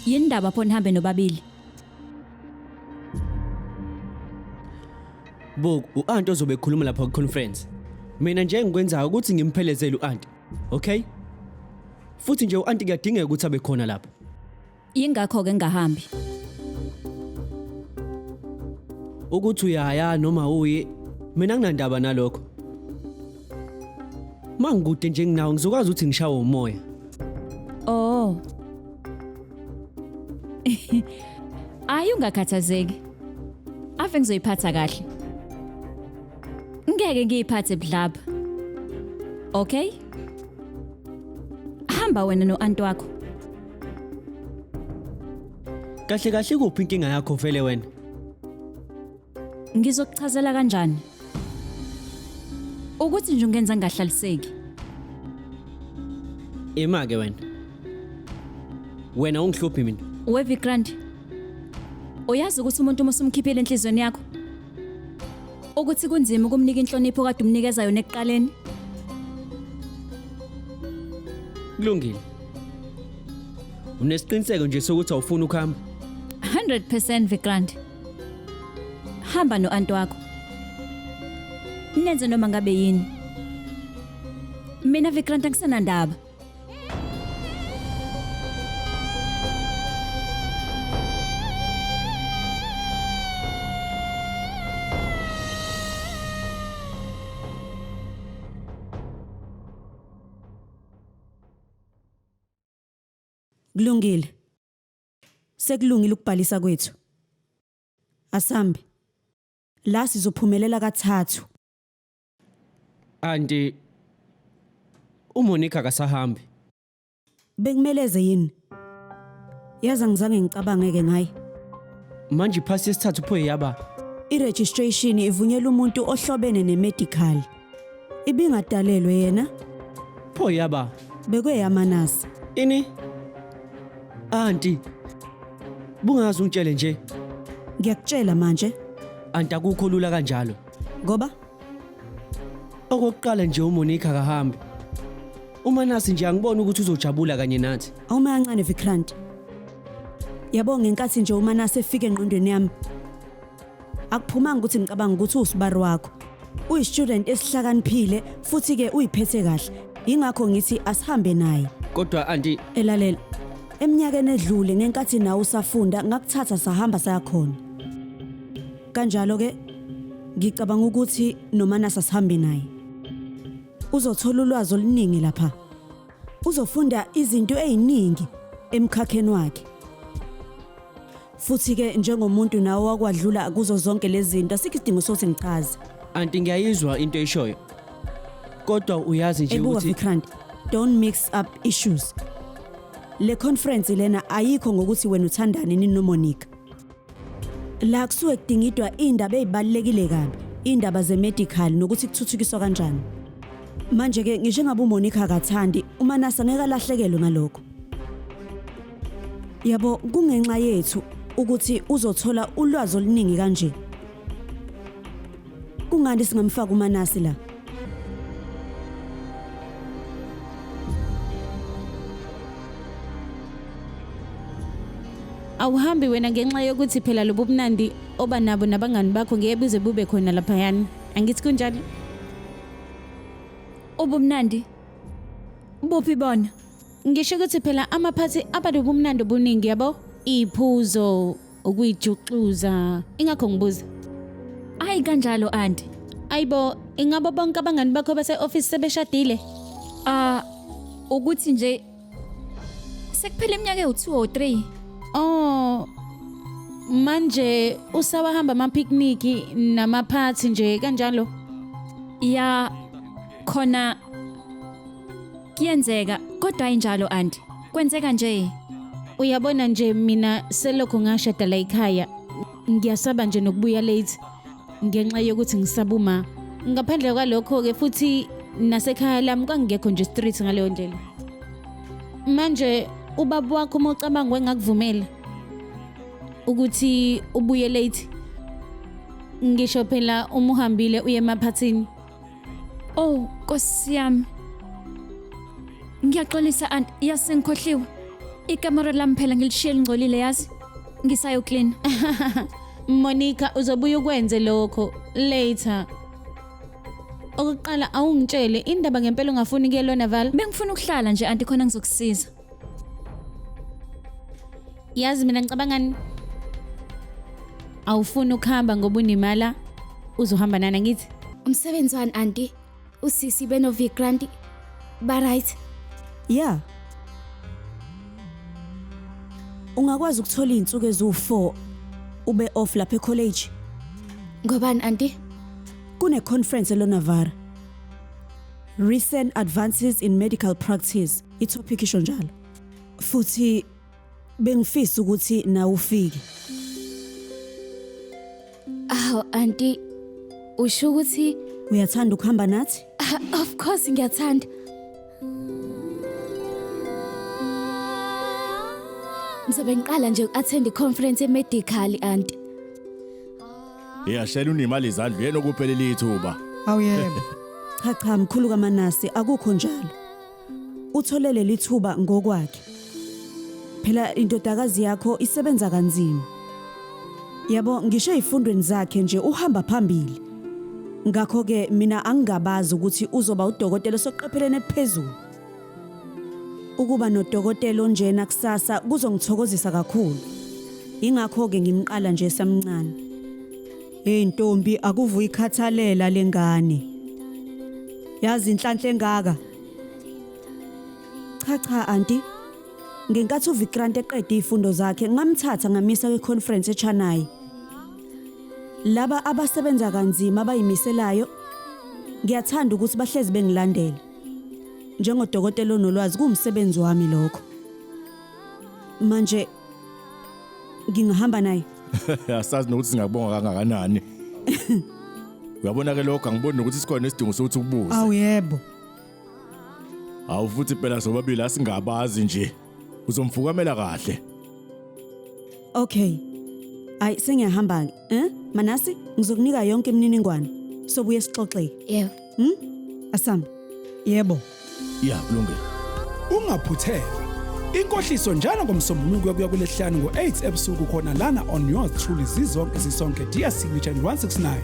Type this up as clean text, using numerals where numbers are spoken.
Yindaba pho nihambe nobabili. Bo, u-aunt ozobe ekhuluma lapha ku-conference. Mina nje engikwenzayo ukuthi ngimphelezele u-aunt. Okay? Futhi nje u-aunt kuyadingeka ukuthi abe khona lapha. Yingakho ke ngingahambi. Ukuthi uyaya noma uye, mina nginandaba nalokho. Mangikude nje nginawo ngizokwazi ukuthi ngishawe umoya. Oh. Ayi ungakhathazeki. Ave ngizoyiphatha kahle. Ngeke ngiyiphathe budlabha. Okay? Hamba wena no-aunt wakho. Kahle kahle kuphi inkinga yakho vele wena? Ngizokuchazela kanjani? Ukuthi nje ungenza ngahlaliseki. Ema ke wena. Wena ungihluphi mina. Wevikrandi. Uyazi ukuthi umuntu musumkhiphile enhlizweni yakho? Ukuthi kunzima ukumnika inhlonipho kade umnikeza yona ekuqaleni. Kulungile. Unesiqiniseko nje sokuthi awufuni ukuhamba? 100% Vikrandi. Hamba no-aunt wakho. Nenze noma ngabe yini. Mina Vikrandi angisenandaba. Kulungile. Sekulungile ukubhalisa kwethu. Asambe. La sizophumelela kathathu. Anti uMonica akasahambi. Bekumeleze yini? Yazi ngizange ngicabangeke ngaye. Manje iphasi yesithathu pho yaba. I-registration ivunyela umuntu ohlobene ne-medical. Ibingadalelwe yena. Pho yaba. Bekweyamanasi. Ini? Anti. Bungazi ungitshele nje. Ngiyakutshela manje. Anti akukho lula kanjalo. Ngoba Okokuqala nje uMonica akahambi. Uma nasi nje angibona ukuthi uzojabula kanye nathi. awuma kancane Vikrandi. Yabonga ngenkathi nje uma nase efike engqondweni yami. Akuphumanga ukuthi ngicabanga ukuthi usibari wakho. Uyi-student esihlakaniphile futhi ke uyiphethe kahle. Ingakho ngithi asihambe naye. Kodwa anti Elalela. Eminyakeni edlule ngenkathi nawe usafunda ngakuthatha sahamba sayakhona. Kanjalo ke ngicabanga ukuthi noma nasa sihambe naye. Uzothola ulwazi oluningi lapha. Uzofunda izinto eziningi emkhakheni wakhe. Futhi ke njengomuntu nawe wakwadlula kuzo zonke lezi zinto asikho isidingo sokuthi ngichaze. anti ngiyayizwa into eshoyo. Kodwa uyazi nje Ebuka ukuthi Vikrandi, don't mix up issues. Le conference lena ayikho ngokuthi wena uthandani nini noMonica. La kusuke kudingidwa indaba ezibalekile kabi, indaba ze-medical nokuthi kuthuthukiswa kanjani. Manje ke ngisho ngabe uMonica akathandi, uma nasa ngeke alahlekelwe ngalokho. Yabo kungenxa yethu ukuthi uzothola ulwazi oluningi kanje. Kungani singamfaka uManasi la? Awuhambi wena ngenxa yokuthi phela lobu bunandi oba nabo nabangani bakho ngeke buze bube khona lapha yani. Angithi kunjani? Ubumnandi. Buphi bona? Ngisho ukuthi phela amaphathi abadobumnandi obuningi yabo, iphuzo, ukuyijuxuza. Ingakho ngibuza. Ayi kanjalo auntie. Ayibo, ingabo bonke abangani bakho base office sebeshadile? Ukuthi nje sekuphela iminyaka ewu2 or 3. Oh. Manje usawahamba ama picnic namaphathi nje kanjalo? Ya khona kuyenzeka kodwa ayinjalo auntie. Kwenzeka nje. Uyabona nje mina selokho ngashada la ekhaya. Ngiyasaba nje nokubuya late. Ngenxa yokuthi ngisabuma. Ngaphandle kwalokho ke futhi nasekhaya lami kwangekho nje street ngaleyo ndlela. Manje ubaba wakho mocabanga wengakuvumela ukuthi ubuye late. Ngisho phela uma uhambile uye emaphathini. Oh, Nkosi yami. Ngiyaxolisa auntie, yasengikhohliwe. Ikamera lami phela ngilishiye lingcolile yazi. Ngisayo clean. Monica uzobuya ukwenze lokho later. Okuqala awungitshele indaba ngempela ungafuni kuyelona Val. Bengifuna ukuhlala nje anti khona ngizokusiza. Yazi mina ngicabangani awufuni ukuhamba ngoba unimala uzohamba nana ngithi. Umsebenzi wani auntie? Usisi benovikrandi. Ba right. Yeah. Ungakwazi ukuthola izinsuku ezu4 ube off lapha ecollege. Ngobani auntie? Kune conference eLonavara. Recent advances in medical practice. Itopic isho njalo. Futhi bengifisa ukuthi na ufike. Aw auntie, usho ukuthi Uyathanda ukuhamba nathi? of course ngiyathanda. Ngizobe ngiqala nje uku-attend i-conference e-medical auntie. Iyashela unimali izandla yena okuphelele ithuba. Awuyebo. Cha mkhulu kaManasi akukho njalo. Utholele lithuba ngokwakhe. Phela indodakazi yakho isebenza kanzima. Yabo ngisho ezifundweni zakhe nje uhamba phambili. Ngakho ke mina angigabazi ukuthi uzoba udokotela soqephelene phezulu. Ukuba nodokotela onjena kusasa kuzongithokozisa kakhulu. Ingakho ke ngimqala nje samncane. Hey ntombi akuvuyi ikhathalela lengane. Yazi inhlanhle engaka. Cha auntie. Ngenkathi uVikrant eqeda izifundo zakhe ngamthatha ngamisa kwiconference eChennai. Laba abasebenza kanzima abayimiselayo ngiyathanda ukuthi bahlezi bengilandele. Njengodokotela onolwazi kumsebenzi wami lokho. Manje ngingahamba naye. Asazi nokuthi singabonga kangakanani. Uyabona ke lokho angiboni ukuthi sikhona isidingo sokuthi ukubuze. Awuyebo. Awu futhi phela sobabili asingabazi nje. Uzomfukamela kahle. Okay. Ay sengiyahamba Manasi ngizokunika yonke imininingwane sobuye sixoxe. Yebo. Asam. Yebo. Yeah, kulungile. Ungaphuthela. Inkohliso njalo ngomsombuluko kuya kulesihlanu ngo8 ebusuku khona lana on yours truly zizonke sisonke dear signature 169